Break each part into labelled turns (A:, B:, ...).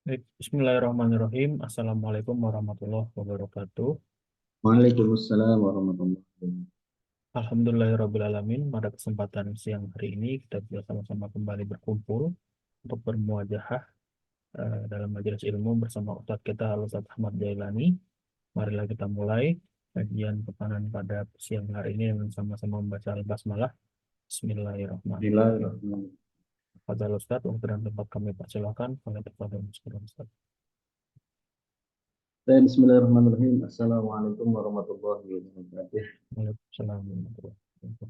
A: Baik, Bismillahirrahmanirrahim. Assalamualaikum warahmatullahi wabarakatuh.
B: Waalaikumsalam warahmatullahi wabarakatuh.
A: Alhamdulillahirrahmanirrahim. Pada kesempatan siang hari ini kita bisa sama-sama kembali berkumpul untuk bermuajahah dalam majelis ilmu bersama Ustadz kita Ustadz Ahmad Jailani. Marilah kita mulai kajian pepanan pada siang hari ini dengan sama-sama membaca Al-Basmalah. Bismillahirrahmanirrahim.
B: Bismillahirrahmanirrahim.
A: Pada Ustadz, waktu dan tempat kami persilahkan. Kami terpada Ustadz.
B: Bismillahirrahmanirrahim. Assalamualaikum warahmatullahi wabarakatuh.
A: Waalaikumsalam warahmatullahi wabarakatuh.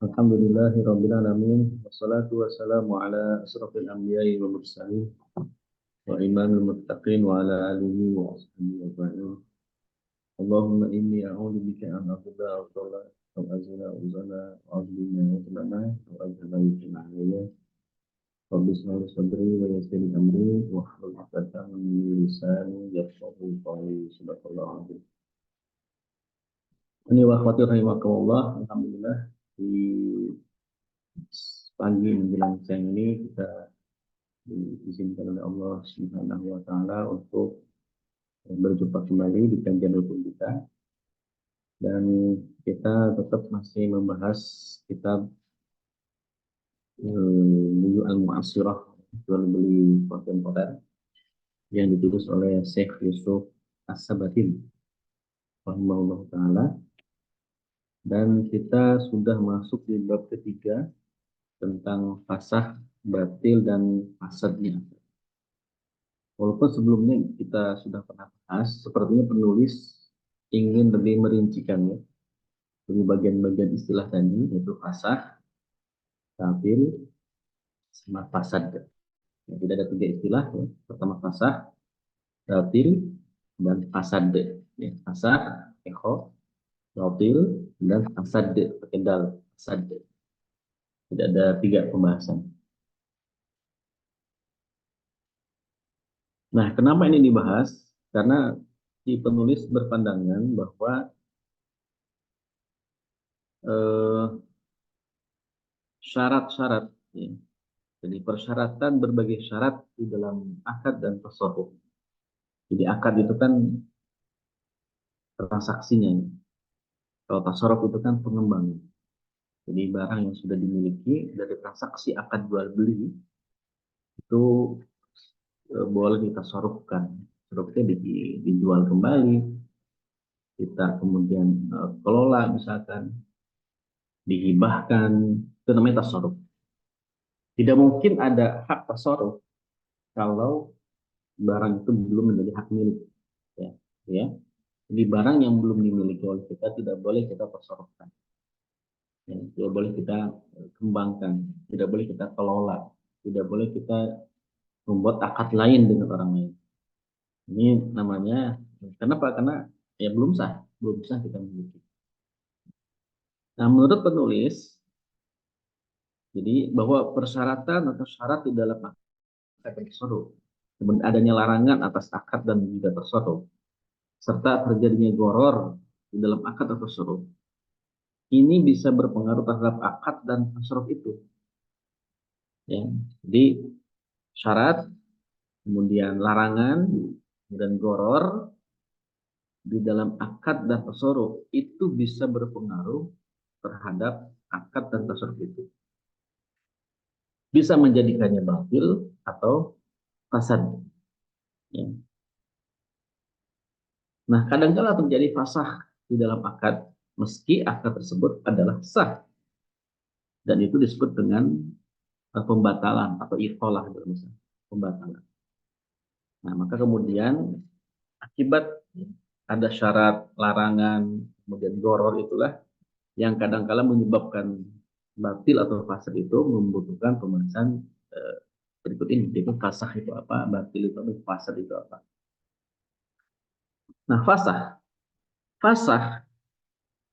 B: Alhamdulillahirabbil alamin. Wassalatu wassalamu ala asrofil anbiya'i wal mursalin wa imamil muttaqin wa ala alihi wa ashabihi wa ba'du. Allahumma inni a'udzu bika an aqula aw qala aw azla aw zala aw azlima wa tulana aw azla yusna alayya. Rabbi shrah li sadri wa yassir li amri wa hlul 'uqdatam min lisani yafqahu qawli. Subhanallah. Ini wa akhwati rahimakumullah. Alhamdulillah di pagi menjelang siang ini kita diizinkan oleh Allah Subhanahu wa taala untuk berjumpa kembali di kajian rukun kita, dan kita tetap masih membahas kitab Buyu Al-Mu'assirah, jual beli kontemporer, yang ditulis oleh Syekh Yusuf As-Sabatin rahimahullah taala, dan kita sudah masuk di bab ketiga tentang fasah, batil, dan fasadnya. Walaupun sebelumnya kita sudah pernah bahas, sepertinya penulis ingin lebih merincikannya, lebih bagian-bagian istilah tadi, yaitu fasah, batil, sama fasad. Ya, tidak ada tiga istilah. Ya. Pertama fasah, batil, dan fasad. Ya, fasah, ekho, batil, dan fasad, pakai dal, fasad. Tidak ada tiga pembahasan. Nah, kenapa ini dibahas? Karena si penulis berpandangan bahwa syarat-syarat, ya, jadi persyaratan berbagai syarat di dalam akad dan tasarruf. Jadi akad itu kan transaksinya, kalau tasarruf itu kan pengembangan. Jadi barang yang sudah dimiliki dari transaksi akad jual beli itu boleh ditasarrufkan, tasarrufnya dijual kembali, kita kemudian kelola, misalkan dihibahkan, itu namanya tasarruf. Tidak mungkin ada hak tasarruf kalau barang itu belum menjadi hak milik, ya, ya. Jadi barang yang belum dimiliki oleh kita tidak boleh kita tasarrufkan, ya, tidak boleh kita kembangkan, tidak boleh kita kelola, tidak boleh kita membuat akad lain dengan orang lain. Ini namanya, kenapa? Karena ya belum sah kita miliki. Nah, menurut penulis, jadi bahwa persyaratan atau syarat di dalam akad tasarruf, adanya larangan atas akad dan juga tasarruf, serta terjadinya goror di dalam akad atau tasarruf, ini bisa berpengaruh terhadap akad dan tasarruf itu. Ya. Jadi syarat, kemudian larangan, dan goror di dalam akad dan tasarruf itu bisa berpengaruh terhadap akad dan tasarruf itu. Bisa menjadikannya batil atau fasad. Ya. Nah, kadang-kala terjadi fasah di dalam akad, meski akad tersebut adalah sah. Dan itu disebut dengan pembatalan atau itholah dalam bahasa pembatalan. Nah, maka kemudian akibat ada syarat, larangan, kemudian goror, itulah yang kadang-kala menyebabkan batil atau fasad itu membutuhkan pembahasan berikut ini, yaitu fasah itu apa, batil itu apa, fasad itu apa. Nah,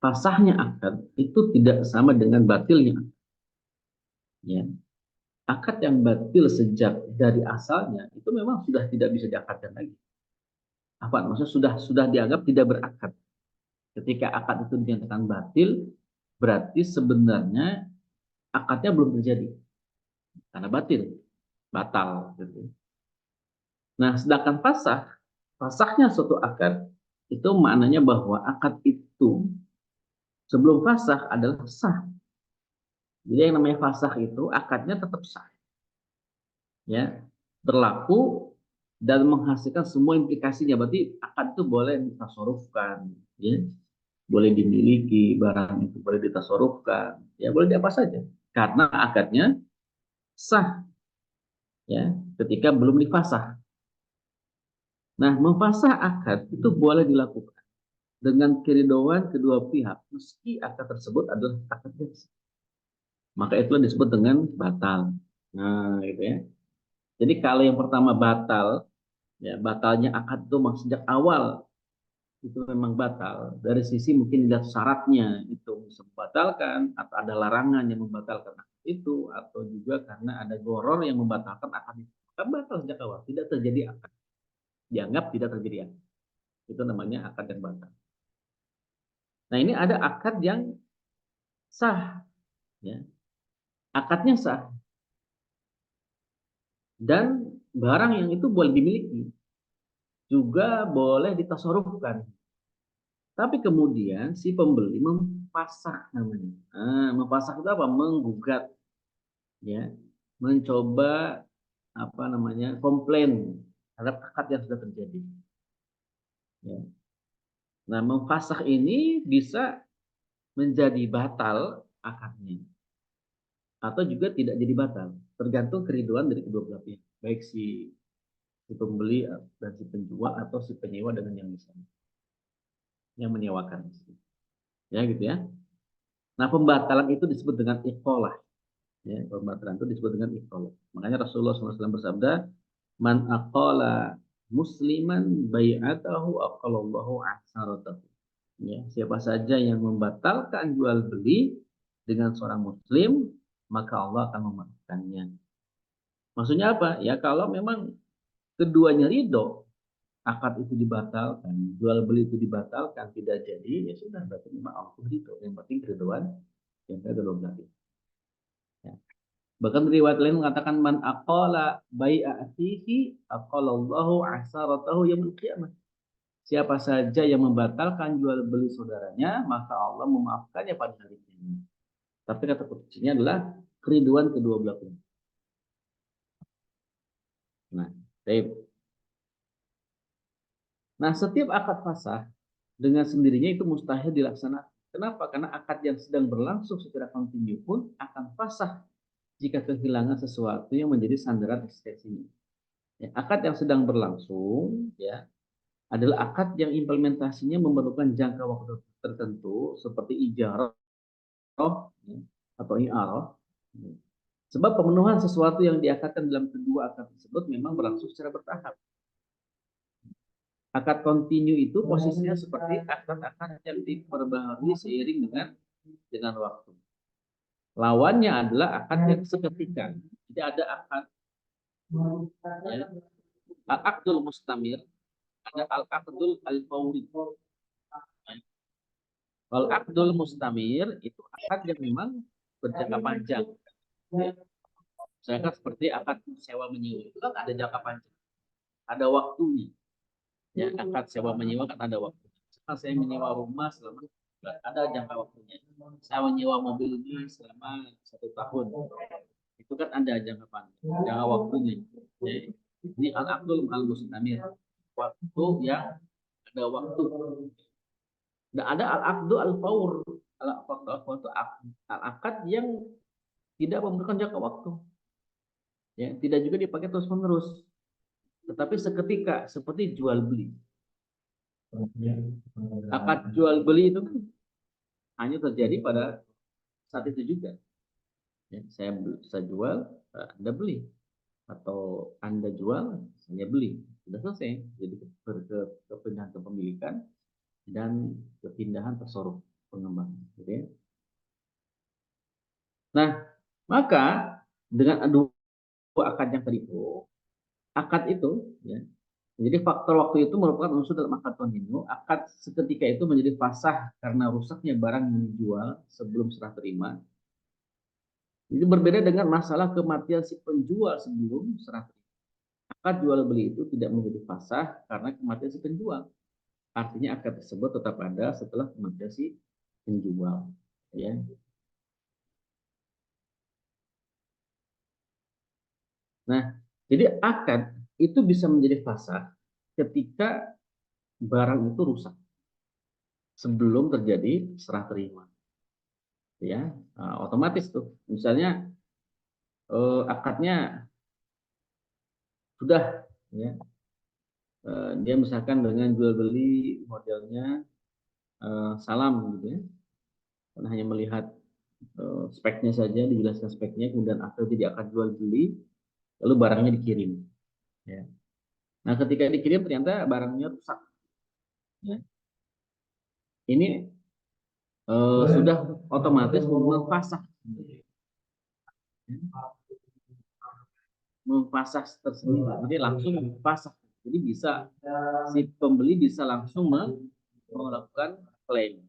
B: fasahnya akad itu tidak sama dengan batilnya. Ya. Akad yang batil sejak dari asalnya itu memang sudah tidak bisa diakadkan lagi. Apa maksudnya, sudah dianggap tidak berakad. Ketika akad itu dinyatakan batil, berarti sebenarnya akadnya belum terjadi karena batal gitu. Nah, sedangkan fasahnya suatu akad itu maknanya bahwa akad itu sebelum fasah adalah sah. Jadi yang namanya fasah itu akadnya tetap sah, ya, berlaku dan menghasilkan semua implikasinya. Berarti akad itu boleh ditasarufkan, ya, boleh dimiliki barang itu, boleh ditasarufkan, ya, boleh di apa saja, karena akadnya sah, ya, ketika belum difasah. Nah, memfasah akad itu boleh dilakukan dengan keridhaan kedua pihak, meski akad tersebut adalah akad yang sah. Maka itulah disebut dengan batal. Nah, gitu ya. Jadi kalau yang pertama batal, ya, batalnya akad itu sejak awal itu memang batal. Dari sisi mungkin lihat syaratnya itu bisa membatalkan, atau ada larangan yang membatalkan akad itu, atau juga karena ada goror yang membatalkan akad itu. Maka batal sejak awal, tidak terjadi akad. Dianggap tidak terjadi akad. Itu namanya akad yang batal. Nah, ini ada akad yang sah, ya. Akadnya sah dan barang yang itu boleh dimiliki, juga boleh ditasarufkan. Tapi kemudian si pembeli mempasah namanya. Mempasah itu apa? Menggugat, ya, mencoba apa namanya, komplain terhadap akad yang sudah terjadi. Ya. Nah, memfasah ini bisa menjadi batal akadnya, atau juga tidak jadi batal, tergantung keriduan dari kedua belah pihak, baik si pembeli dan si penjual, atau si penyewa dengan yang misalnya yang menyewakan, ya, gitu ya. Nah, pembatalan itu disebut dengan iqalah, ya, pembatalan itu disebut dengan iqalah. Makanya Rasulullah SAW bersabda, man aqala musliman bai'atahu aqalallahu asaratahu. Ya, siapa saja yang membatalkan jual beli dengan seorang muslim, maka Allah akan memaafkannya. Maksudnya apa? Ya, kalau memang keduanya ridho, akad itu dibatalkan, jual beli itu dibatalkan, tidak jadi, ya sudah, berarti memang Allah ridho. Yang penting keridhoan yang kedua belah pihak. Ya. Bahkan riwayat lain mengatakan man aqala bai'a akhihi aqalallahu asaratahu yaumil qiyamah. Siapa saja yang membatalkan jual beli saudaranya, maka Allah memaafkannya pada hari kiamat. Tapi kata kuncinya adalah keriduan kedua belah pihak. Nah, baik. Nah, setiap akad fasah dengan sendirinya itu mustahil dilaksanakan. Kenapa? Karena akad yang sedang berlangsung secara kontinu pun akan fasah jika kehilangan sesuatu yang menjadi sandaran eksistensinya. Ya, akad yang sedang berlangsung, ya, adalah akad yang implementasinya memerlukan jangka waktu tertentu seperti ijarah, ya, atau i'arah. Sebab pemenuhan sesuatu yang diakadkan dalam kedua akad tersebut memang berlangsung secara bertahap. Akad kontinu itu posisinya seperti akad-akad yang diperbaharui seiring dengan waktu. Lawannya adalah akad yang seketika. Jadi ada akad, ya, al-aqdul mustamir, ada al-aqdul al-fawri. Al-aqdul mustamir itu akad yang memang berjangka panjang. Ya. Misalkan seperti akad sewa menyewa itu kan ada jangka panjang, ada waktunya. Ya, akad sewa menyewa kan ada waktu. Misalkan saya menyewa rumah selama, ada jangka waktunya. Saya menyewa mobil ini selama 1 tahun. Itu kan ada jangka panjang, jangka waktunya. Ya. Ini al-aqdul al-mustamir, waktu yang ada waktu. Dan ada al-aqdu al-faur. Al-aqdu itu al-akad yang tidak memerlukan jangka waktu. Ya, tidak juga dipakai terus-menerus. Tetapi seketika, seperti jual beli. Akad jual beli itu kan hanya terjadi pada saat itu juga. Ya, saya jual, Anda beli. Atau Anda jual, saya beli. Sudah selesai. Jadi kepindahan kepemilikan dan kepindahan tasarruf pengembang. Gitu ya. Nah, maka dengan dua akad yang tadi itu, akad itu, ya, jadi faktor waktu itu merupakan unsur dalam akad kontinu. Akad seketika itu menjadi fasah karena rusaknya barang yang dijual sebelum serah terima. Itu berbeda dengan masalah kematian si penjual sebelum serah terima. akad jual beli itu tidak menjadi fasah karena kematian si penjual. Artinya akad tersebut tetap ada setelah kematian si penjual. Ya. Nah, jadi akad itu bisa menjadi fasah ketika barang itu rusak sebelum terjadi serah terima. Ya, otomatis tuh. Misalnya akadnya sudah, ya, dia misalkan dengan jual beli modelnya salam gitu ya, karena hanya melihat speknya saja, dijelaskan speknya, kemudian akad jadi akad jual beli, lalu barangnya dikirim. Ya. Nah, ketika dikirim ternyata barangnya rusak. Ya. Ini sudah otomatis memfasah, memfasah tersendiri. Jadi langsung memfasah. Jadi bisa si pembeli bisa langsung melakukan klaim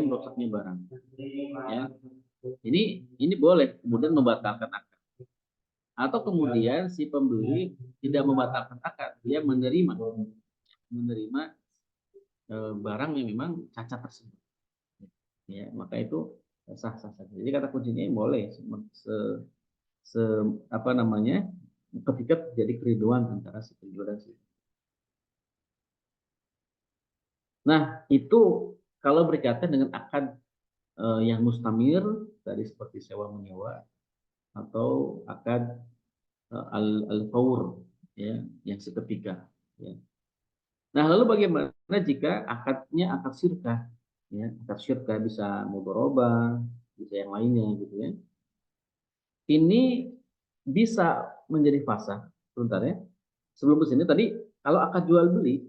B: rusaknya barang. Ya. Ini boleh kemudian membatalkan akad. Atau kemudian si pembeli tidak membatalkan akad, dia menerima barang yang memang cacat tersebut. Ya, maka itu sah-sah saja. Jadi kata kuncinya boleh se, apa namanya, ketika terjadi keriduan antara si penjual dan si. Nah, itu kalau berkaitan dengan akad yang mustamir tadi seperti sewa menyewa atau akad al-faur, ya, yang seketika, ya. Nah, lalu bagaimana jika akadnya akad syirkah? Ya, akad syirkah bisa mudharabah, bisa yang lainnya gitu ya. Ini bisa menjadi fasa. Sebentar ya. Sebelum ke sini tadi kalau akad jual beli,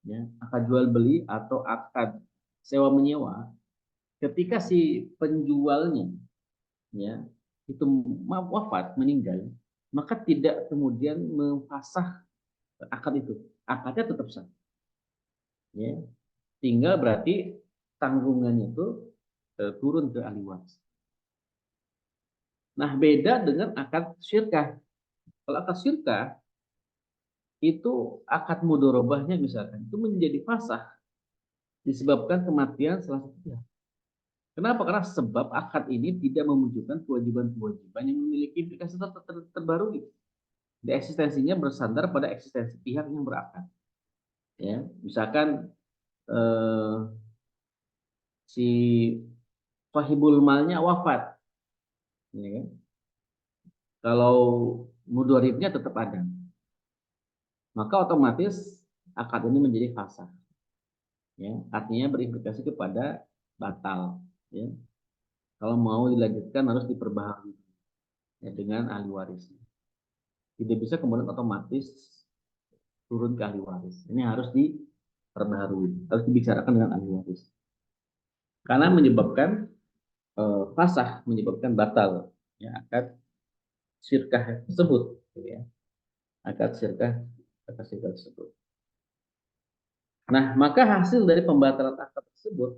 B: ya, akad jual beli atau akad sewa menyewa, ketika si penjualnya, ya, itu wafat, meninggal, maka tidak kemudian memfasah akad itu. Akadnya tetap sah. Ya. Tinggal berarti tanggungannya itu turun ke ahli waris. Nah, beda dengan akad syirkah. Kalau akad syirkah itu akad mudorobahnya misalkan itu menjadi fasah disebabkan kematian salah satu pihak. Kenapa? Karena sebab akad ini tidak memunculkan kewajiban-kewajiban yang memiliki implikasi terbaru gitu. Di eksistensinya bersandar pada eksistensi pihak yang berakad. Ya, misalkan eh, si sahibul malnya wafat, ya kan? Kalau mudoribnya tetap ada, maka otomatis akad ini menjadi fasah. Ya, artinya berimplikasi kepada batal. Ya. Kalau mau dilanjutkan harus diperbaharui, ya, dengan ahli waris. Tidak bisa kemudian otomatis turun ke ahli waris. Ini harus diperbaharui, harus dibicarakan dengan ahli waris. Karena menyebabkan fasah, menyebabkan batal, ya, akad syirkah tersebut, ya. Akad syirkah tersebut. Nah, maka hasil dari pembatalan akad tersebut,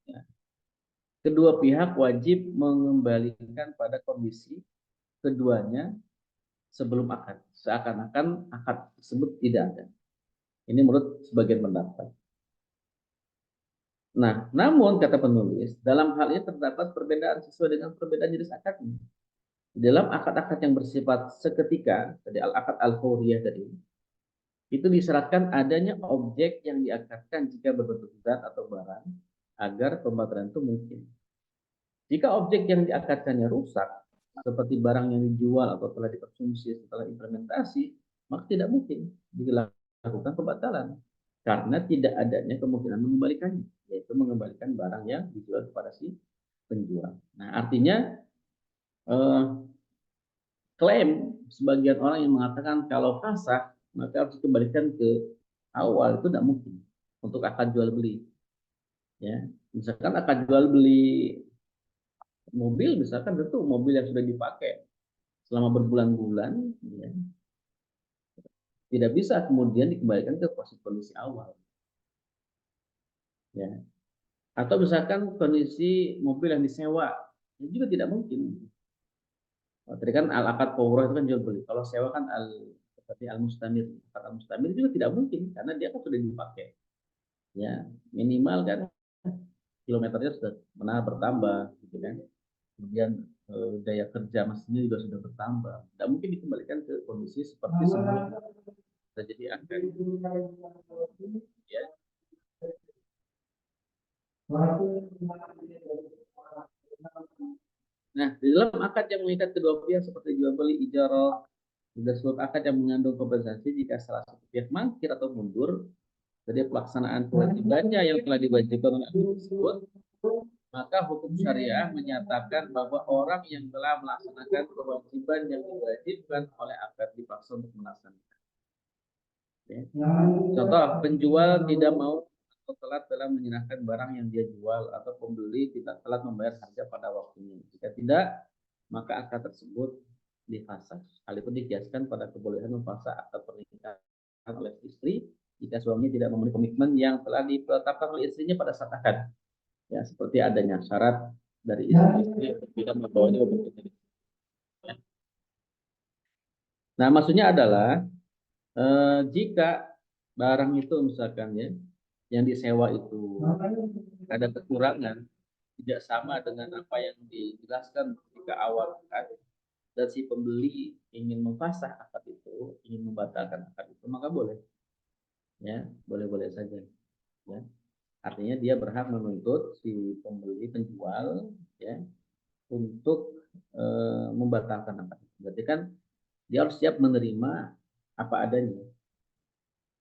B: ya, kedua pihak wajib mengembalikan pada kondisi keduanya sebelum akad. Seakan-akan akad tersebut tidak ada. Ini menurut sebagian pendapat. Nah, namun kata penulis, dalam hal ini terdapat perbedaan sesuai dengan perbedaan jenis akadnya. Dalam akad-akad yang bersifat seketika, tadi akad al-fawriyah tadi, itu disyaratkan adanya objek yang diakadkan jika berbentuk zat atau barang agar pembatalan itu mungkin. Jika objek yang diakadkannya rusak, seperti barang yang dijual atau telah dikonsumsi setelah implementasi, maka tidak mungkin dilakukan pembatalan karena tidak adanya kemungkinan mengembalikannya, yaitu mengembalikan barang yang dijual kepada si penjual. Nah, artinya eh, klaim sebagian orang yang mengatakan kalau fasah maka harus dikembalikan ke awal itu tidak mungkin untuk akad jual beli. Ya, misalkan akad jual beli mobil, misalkan tentu mobil yang sudah dipakai selama berbulan-bulan, ya, tidak bisa kemudian dikembalikan ke kondisi awal. Ya. Atau misalkan kondisi mobil yang disewa, itu juga tidak mungkin. Tadi kan al-akad fawrah itu kan jual beli. Kalau sewa kan seperti al-mustamir. Akad al-mustamir juga tidak mungkin karena dia kan sudah dipakai. Ya, minimal kan kilometernya sudah benar bertambah, gitu kan. Kemudian daya kerja mesinnya juga sudah bertambah. Tidak mungkin dikembalikan ke kondisi seperti sebelum terjadi akad. Ya. Nah, di dalam akad yang mengikat kedua pihak seperti jual beli, ijarah, juga seluruh akad yang mengandung kompensasi jika salah satu pihak mangkir atau mundur dari pelaksanaan kewajibannya yang telah diwajibkan oleh akad tersebut, maka hukum syariah menyatakan bahwa orang yang telah melaksanakan kewajiban yang diwajibkan oleh akad dipaksa untuk melaksanakan. Ya. Contoh, penjual tidak mau atau telat dalam menyerahkan barang yang dia jual, atau pembeli tidak telat membayar harga pada waktunya. Jika tidak, maka akad tersebut difasakh. Hal itu dikiaskan pada kebolehan memfasakh akad pernikahan oleh istri jika suaminya tidak memenuhi komitmen yang telah ditetapkan oleh istrinya pada saat akad. Ya, seperti adanya syarat dari istri tidak membawanya bekerja. Ya. Nah, maksudnya adalah jika barang itu misalkan ya yang disewa itu ada kekurangan tidak sama dengan apa yang dijelaskan ketika awal akad, dan si pembeli ingin memfasakh akad itu, ingin membatalkan akad itu, maka boleh, ya, boleh-boleh saja, ya. Artinya dia berhak menuntut si pembeli penjual, ya, untuk membatalkan akad. Berarti kan dia harus siap menerima apa adanya,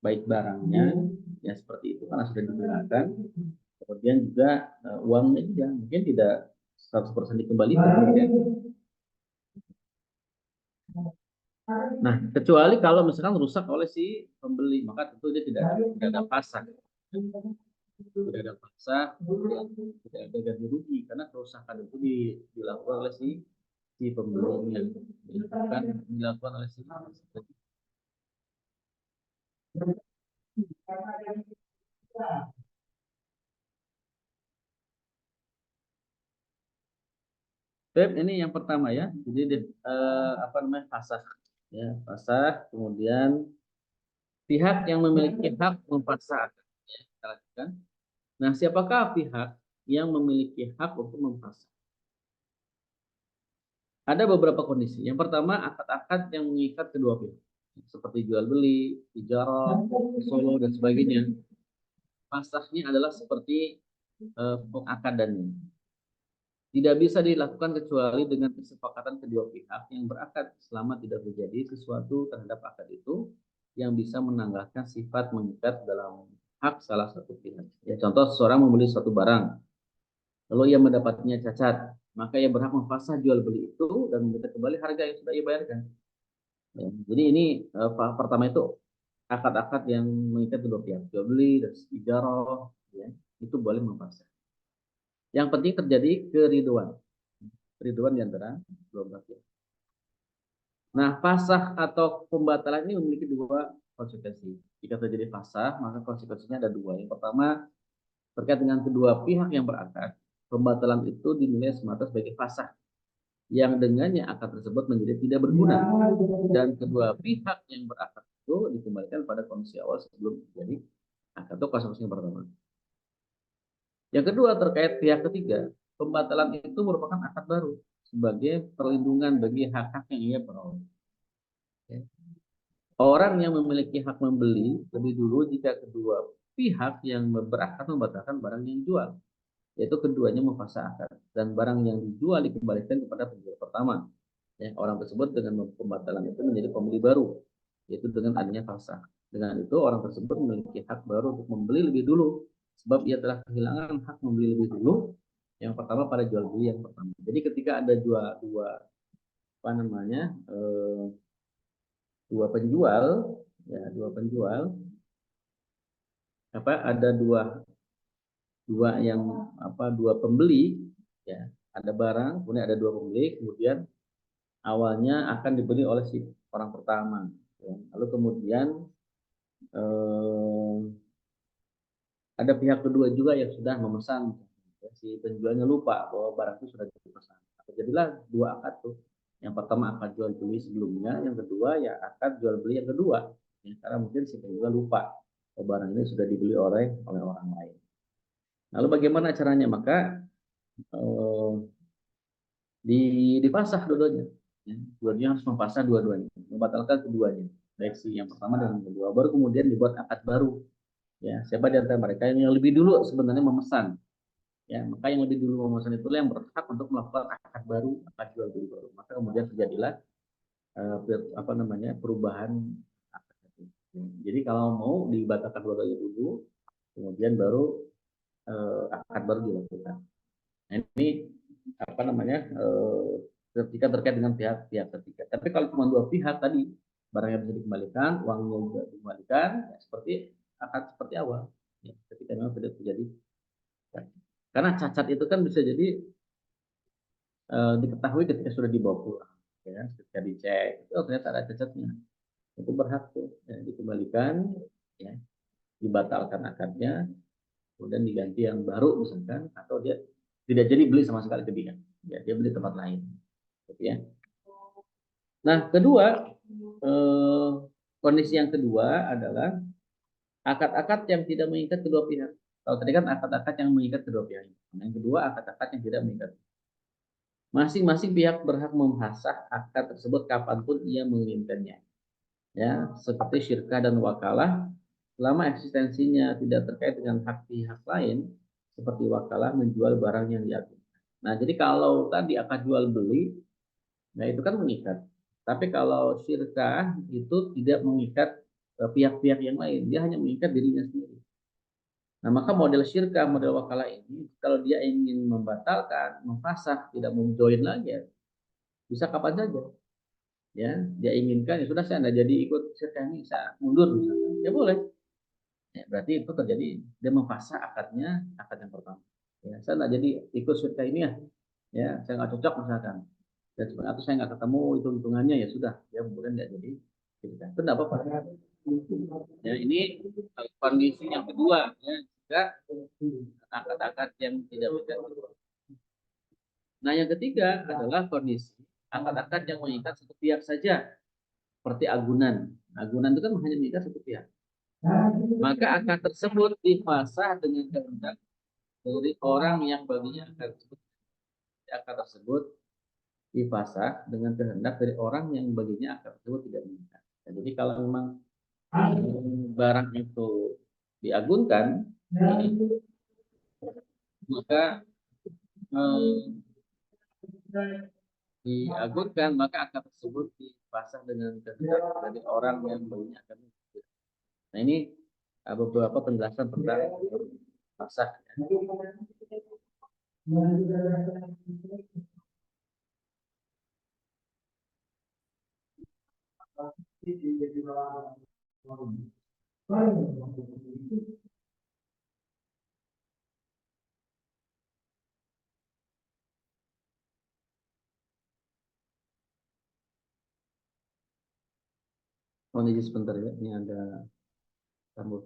B: baik barangnya, ya seperti itu karena sudah digunakan, kemudian juga uangnya juga mungkin tidak 100% dikembalikan, ya. Nah, kecuali kalau misalkan rusak oleh si pembeli, maka tentu dia tidak ada pasar, tidak ada pasar, tidak ada ganti rugi karena kerusakan itu dilakukan oleh si pembelinya, bukan dilakukan oleh si pembeli. Baik, ini yang pertama ya. Jadi apa namanya, fasakh, ya, fasakh. Kemudian pihak yang memiliki hak memfasakh, ya, kita lakukan. Nah, siapakah pihak yang memiliki hak untuk memfasakh? Ada beberapa kondisi. Yang pertama, akad-akad yang mengikat kedua pihak, seperti jual beli, ijarah, solo dan sebagainya. Fasakhnya adalah seperti pengakadannya. Tidak bisa dilakukan kecuali dengan kesepakatan kedua pihak yang berakad, selama tidak terjadi sesuatu terhadap akad itu yang bisa menanggalkan sifat mengikat dalam hak salah satu pihak. Ya, contoh, seseorang membeli suatu barang, lalu ia mendapatnya cacat, maka ia berhak memfasah jual beli itu dan meminta kembali harga yang sudah ia bayarkan. Ya, jadi ini pertama itu akad-akad yang mengikat kedua pihak, jual beli dan ijarah, ya, itu boleh memfasah. Yang penting terjadi keriduan di antara dua belah pihak. Nah, fasah atau pembatalan ini memiliki dua konsekuensi. Jika terjadi fasah, maka konsekuensinya ada dua. Yang pertama, terkait dengan kedua pihak yang berakad, pembatalan itu dinilai semata sebagai fasah, yang dengannya akad tersebut menjadi tidak berguna, dan kedua pihak yang berakad itu dikembalikan pada kondisi awal sebelum terjadi akad. Itu konsekuensi yang pertama. Yang kedua, terkait pihak ketiga, pembatalan itu merupakan akad baru sebagai perlindungan bagi hak-hak yang ia peroleh. Orang yang memiliki hak membeli lebih dulu jika kedua pihak yang berakad membatalkan barang yang dijual, yaitu keduanya memfasakh akad dan barang yang dijual dikembalikan kepada penjual pertama. Ya, orang tersebut dengan pembatalan itu menjadi pembeli baru, yaitu dengan adanya fasakh. Dengan itu orang tersebut memiliki hak baru untuk membeli lebih dulu, sebab ia telah kehilangan hak membeli lebih dulu yang pertama pada jual beli yang pertama. Jadi ketika ada dua apa namanya dua penjual, ya, dua penjual, apa, ada dua pembeli, ya, ada barang, kemudian ada dua pembeli, kemudian awalnya akan dibeli oleh si orang pertama, ya. Lalu kemudian eh, ada pihak kedua juga yang sudah memesan, ya, si penjualnya lupa bahwa barang itu sudah dipesan. Jadilah dua akad tuh. Yang pertama akad jual beli sebelumnya, yang kedua ya akad jual beli yang kedua. Ya, karena mungkin si penjual lupa bahwa barang ini sudah dibeli oleh orang lain. Lalu bagaimana caranya? Maka eh, dipasah dua-duanya. Ya, dua-duanya harus memasah dua-duanya, membatalkan keduanya. Baik si yang pertama dan yang kedua. Baru kemudian dibuat akad baru. Ya, siapa di antara mereka yang lebih dulu sebenarnya memesan? Ya, maka yang lebih dulu memesan itu yang berhak untuk melakukan akad baru, akad jual beli baru. Maka kemudian terjadilah apa namanya perubahan akad itu. Jadi kalau mau dibatalkan dua-duanya dulu, kemudian baru akad baru dilakukan. Nah, ini apa namanya ketika terkait dengan pihak-pihak ketiga. Tapi kalau cuma dua pihak tadi barangnya bisa dikembalikan, uangnya juga dikembalikan, ya, seperti akad seperti awal. Ya, ketika memang tidak terjadi. Karena cacat itu kan bisa jadi diketahui ketika sudah dibawa pulang, ya, ketika dicek, oh ternyata ada cacatnya, itu berhak tuh ya, dikembalikan, ya, dibatalkan akadnya, kemudian diganti yang baru misalkan, atau dia tidak jadi beli sama sekali ke dia, ya, dia beli tempat lain, gitu ya. Nah, kedua, eh, kondisi yang kedua adalah akad-akad yang tidak mengikat kedua pihak. Kalau tadi kan akad-akad yang mengikat kedua pihak. Nah, yang kedua akad-akad yang tidak mengikat. Masing-masing pihak berhak menghasah akad tersebut kapanpun ia menginginkannya. Ya, seperti syirkah dan wakalah, selama eksistensinya tidak terkait dengan hak pihak lain, seperti wakalah menjual barang yang diagungkan. Nah, jadi kalau tadi akad jual beli, nah itu kan mengikat. Tapi kalau syirkah itu tidak mengikat pihak-pihak yang lain, dia hanya mengikat dirinya sendiri. Nah, maka model syirkah, model wakalah ini, kalau dia ingin membatalkan, memfasah, tidak mau join lagi, ya, bisa kapan saja. Ya, dia inginkan, ya sudah saya tidak jadi ikut syirkah ini, saya mundur misalkan. Ya boleh. Ya, berarti itu terjadi, dia memfasah akadnya, akad yang pertama. Ya, saya tidak jadi ikut syirkah ini ya saya nggak cocok misalkan. Dan atau saya nggak ketemu hitung-hitungannya, ya sudah, ya kemudian nggak jadi syirkah. Itu tidak apa-apa. Ya, ini kondisi yang kedua, ya, juga akad-akad yang tidak mengikat. Nah, yang ketiga adalah kondisi akad-akad yang mengikat satu pihak saja, seperti agunan. Agunan itu kan hanya mengikat satu pihak. Maka akad tersebut difasah dengan kehendak dari orang yang baginya akad tersebut. Akad tersebut difasah dengan kehendak dari orang yang baginya akad tersebut tidak mengikat. Nah, jadi kalau memang barang itu diagunkan, maka diagunkan, maka akad tersebut dipasang dengan kehendak dari orang yang baginya akad. Nah, ini beberapa penjelasan tentang pasah. Oh, ini sebentar ya, ini ada rambut.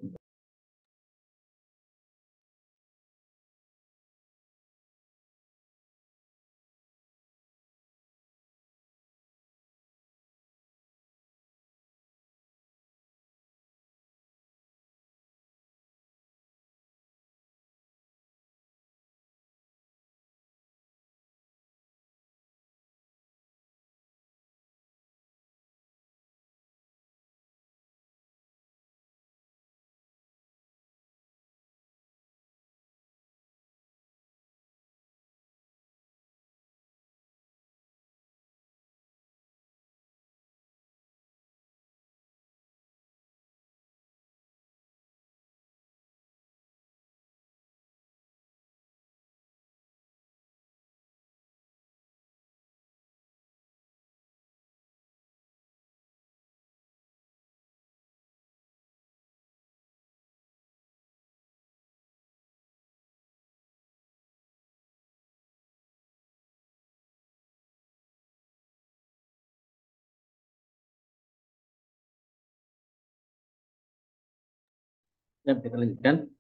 B: Ya, kita lanjutkan.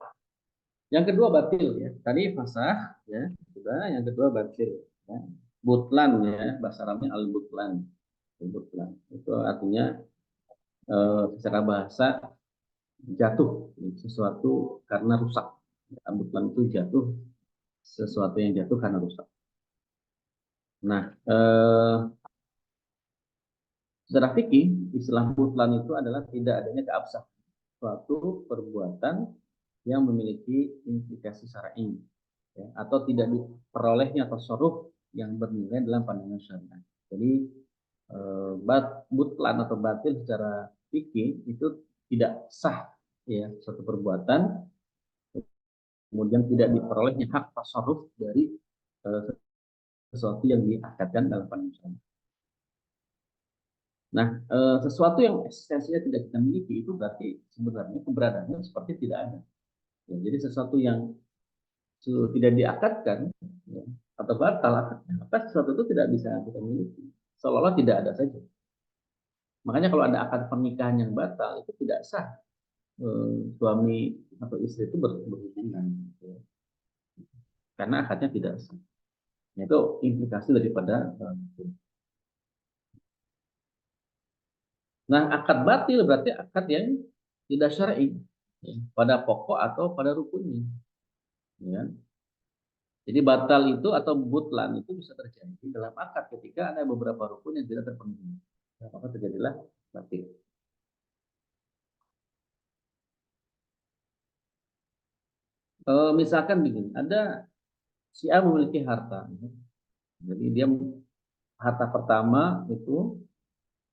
B: Yang kedua batil ya. Tadi fasah ya, sudah. Yang kedua batil. Ya. butlan ya, bahasa Arabnya al-butlan. Butlan itu artinya secara bahasa jatuh sesuatu karena rusak. Butlan itu jatuh, sesuatu yang jatuh karena rusak. Nah, secara fikih istilah butlan itu adalah tidak adanya keabsahan suatu perbuatan yang memiliki implikasi syar'i, ya, atau tidak diperolehnya tasarruf yang bernilai dalam pandangan syariat. Jadi butlan atau batil secara fikih itu tidak sah, ya, suatu perbuatan kemudian tidak diperolehnya hak tasarruf dari sesuatu yang diakatkan dalam pandangan syariat. Nah, sesuatu yang esensinya tidak kita miliki itu berarti sebenarnya keberadaannya seperti tidak ada. Ya, jadi sesuatu yang tidak diakatkan, ya, atau batal akadnya, maka sesuatu itu tidak bisa kita miliki. Seolah-olah tidak ada saja. Makanya kalau ada akad pernikahan yang batal itu tidak sah suami atau istri itu berhubungan, ya. Karena akadnya tidak sah. Itu implikasi daripada nah, akad batil berarti akad yang tidak syar'i, ya, pada pokok atau pada rukunnya, ya. Jadi batal itu atau butlan itu bisa terjadi dalam akad ketika ada beberapa rukun yang tidak terpenuhi. Ya, maka terjadilah batil. Misalkan begini, ada si A memiliki harta, ya. Jadi dia harta pertama itu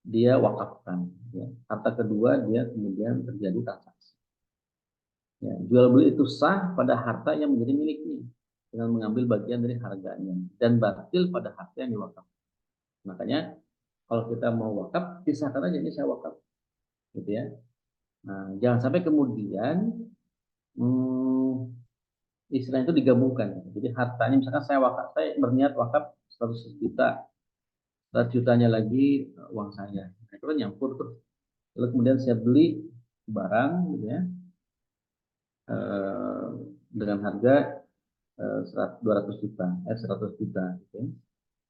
B: dia wakafkan, ya. Harta kedua dia kemudian terjadi transaksi. Ya, jual beli itu sah pada harta yang menjadi miliknya dengan mengambil bagian dari harganya dan batil pada harta yang diwakafkan. Makanya kalau kita mau wakaf, pisahkan aja ini saya wakaf, gitu ya. Nah, jangan sampai kemudian istilah itu digabungkan. Jadi hartanya misalkan saya berniat wakaf 100 juta, 100 jutanya lagi uang saya. Nah, itu kan nyampur tuh. Lalu kemudian saya beli barang, gitu ya, dengan harga 200 juta, 100 juta, gitu ya.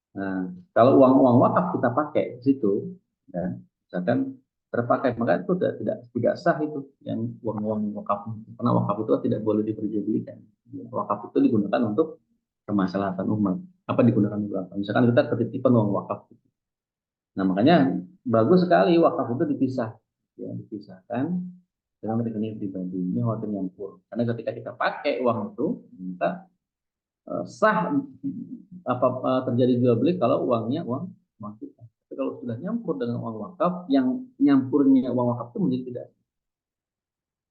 B: Nah, kalau uang wakaf kita pakai di situ, ya, misalkan terpakai, maka itu tidak sah itu yang uang wakaf, karena wakaf itu tidak boleh diperjualbelikan. Wakaf itu digunakan untuk kemaslahatan umat. Apa digunakan untuk apa? Misalkan kita ketitipan uang wakaf. Nah, makanya bagus sekali wakaf itu dipisah, ya, dipisahkan dengan rekening pribadi. Ini khawatir nyampur. Karena ketika kita pakai uang itu, maka sah apa terjadi jual beli kalau uangnya uang kita. Tapi kalau sudah nyampur dengan uang wakaf, yang nyampurnya uang wakaf itu menjadi tidak.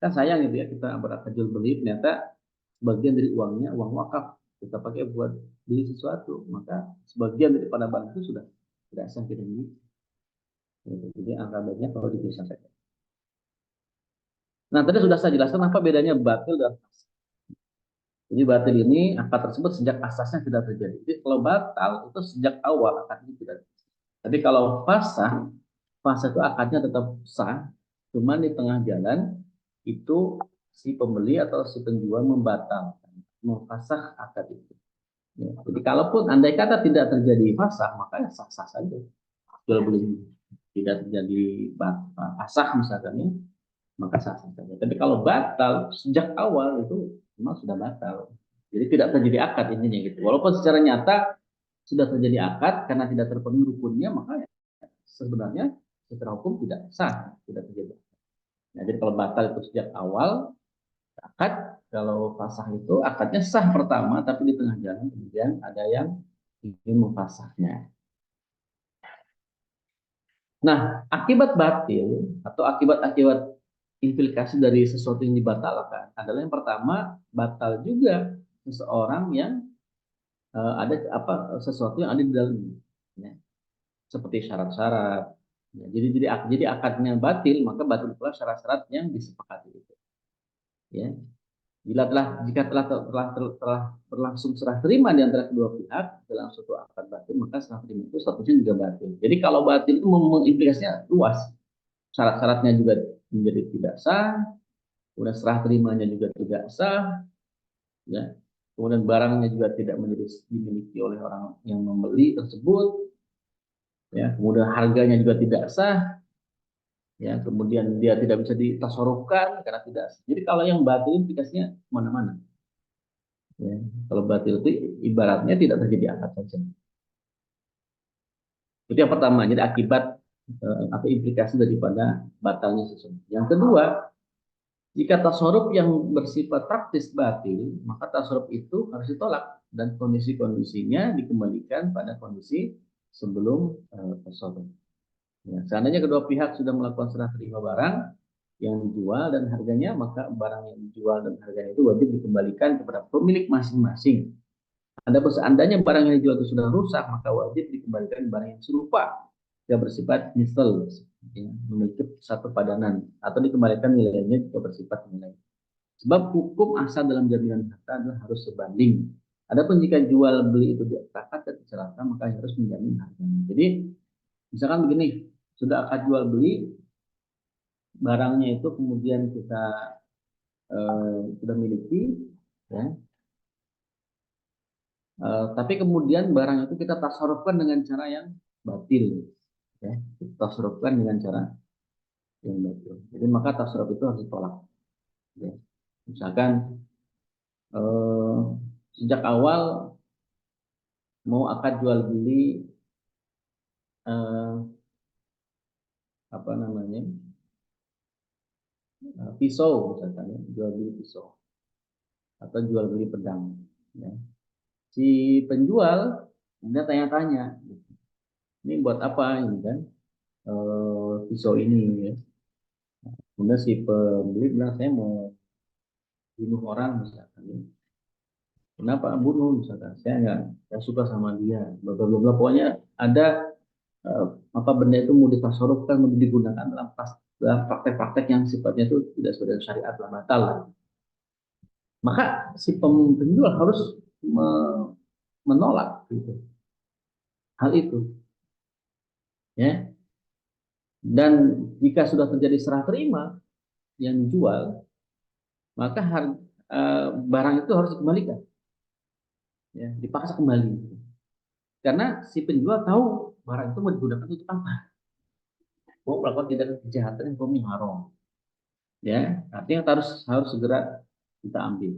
B: Kan sayang gitu ya, kita berangkat jual beli ternyata sebagian dari uangnya uang wakaf kita pakai buat beli sesuatu, maka sebagian daripada barang itu sudah tidak sah kita miliki. Jadi angka baiknya kalau dipisah saja. Nah, tadi sudah saya jelaskan apa bedanya batil dan fasih. Jadi batil ini akad tersebut sejak asasnya tidak terjadi. Jadi kalau batal itu sejak awal akadnya tidak terjadi. Tapi kalau fasih itu akadnya tetap sah, cuma di tengah jalan itu si pembeli atau si penjual membatalkan, memfasah akad itu. Ya, jadi kalaupun andai kata tidak terjadi fasah, maka ya sah-sah saja jual beli. Tidak terjadi fasah misalkan, ya, maka sah-sah saja. Tapi kalau batal sejak awal itu memang sudah batal. Jadi tidak terjadi akad intinya gitu. Walaupun secara nyata sudah terjadi akad karena tidak terpenuhi rukunnya, maka ya, sebenarnya secara hukum tidak sah, tidak terjadi. Nah, jadi kalau batal itu sejak awal akad, kalau fasah itu akadnya sah pertama, tapi di tengah jalan kemudian ada yang ingin memfasahnya. Nah, akibat batil atau akibat-akibat implikasi dari sesuatu yang dibatalkan adalah yang pertama, batal juga seseorang yang ada apa sesuatu yang ada di dalamnya, ya. Seperti syarat-syarat. Ya, jadi akadnya batil, maka batil pula syarat-syarat yang disepakati itu. Ya. Jika telah berlangsung serah terima di antara kedua pihak dalam suatu akad batil, maka serah terima itu statusnya juga batil. Jadi kalau batil itu mengimplikasinya luas. Syarat-syaratnya juga menjadi tidak sah, kemudian serah terimanya juga tidak sah, ya. kemudian barangnya juga tidak dimiliki oleh orang yang membeli tersebut, ya, kemudian harganya juga tidak sah, ya, kemudian dia tidak bisa ditasarufkan karena tidak sah. Jadi kalau yang batil implikasinya mana-mana. Ya. Kalau batil itu ibaratnya tidak terjadi akad saja. Itu yang pertama, jadi akibat atau implikasi daripada batalnya sesuatu. Yang kedua, jika tasarruf yang bersifat praktis batil, maka tasarruf itu harus ditolak dan kondisi-kondisinya dikembalikan pada kondisi sebelum tasarruf. Ya, seandainya kedua pihak sudah melakukan serah terima barang yang dijual dan harganya, maka barang yang dijual dan harganya itu wajib dikembalikan kepada pemilik masing-masing. Adapun seandainya barang yang dijual itu sudah rusak, maka wajib dikembalikan barang yang serupa yang bersifat misal, ya, memiliki satu padanan, atau dikembalikan nilainya jika bersifat nilai. Sebab hukum asal dalam jaminan harta adalah harus sebanding. Adapun jika jual beli itu diakad dan celaka, maka harus menjamin harganya. Jadi misalkan begini, sudah akad jual beli, barangnya itu kemudian kita sudah miliki, ya. Tapi kemudian barang itu kita tasarufkan dengan cara yang batil, ya. Kita tasarufkan dengan cara yang batil. Jadi maka tasaruf itu harus ditolak. Ya. Misalkan sejak awal mau akad jual beli apa namanya pisau, misalkan, ya, jual beli pisau atau jual beli pedang. Ya. Si penjual kemudian tanya-tanya, ini buat apa ini kan pisau ini, ya. Kemudian si pembeli bilang saya mau bunuh orang misalkan, ya. Kenapa bunuh misalkan? Saya suka sama dia. Bla bla bla. Pokoknya ada apa benda itu mau ditasarufkan, mau digunakan dalam praktek-praktek yang sifatnya itu tidak sesuai dengan syariat, lah batal. Maka si penjual harus menolak gitu, hal itu, ya. Dan jika sudah terjadi serah terima yang jual, maka barang itu harus dikembalikan, ya, dipaksa kembali, karena si penjual tahu barang itu mau digunakan untuk apa, mau melakukan tindakan kejahatan yang hukumnya haram, ya, artinya harus segera kita ambil,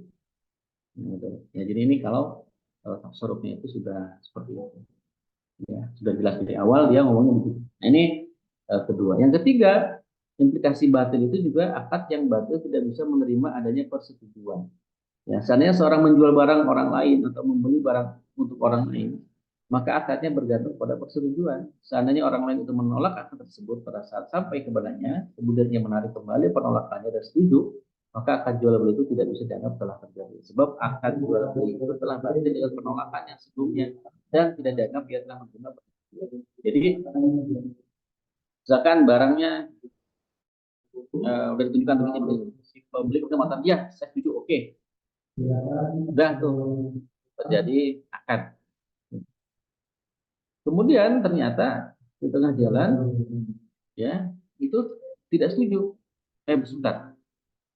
B: gitu. Ya, jadi ini kalau tasarrufnya itu sudah seperti itu, ya, sudah jelas dari awal dia ngomongnya begitu. Nah, ini kedua. Yang ketiga, implikasi batil itu juga akad yang batil tidak bisa menerima adanya persetujuan. Ya, seandainya seorang menjual barang orang lain atau membeli barang untuk orang lain, maka akadnya bergantung pada persetujuan. Seandainya orang lain itu menolak akad tersebut pada saat sampai kepadanya, kemudian dia menarik kembali penolakannya dan setuju, maka akad jual beli itu tidak bisa dianggap telah terjadi. Sebab akad jual beli itu telah batil dengan penolakan yang sebelumnya dan tidak dianggap dia telah menerima. Jadi misalkan barangnya udah ditunjukkan si pembeli udah mengatakan ya saya setuju, oke, udah tuh terjadi akad. Kemudian ternyata di tengah jalan, ya, itu tidak setuju. Sebentar,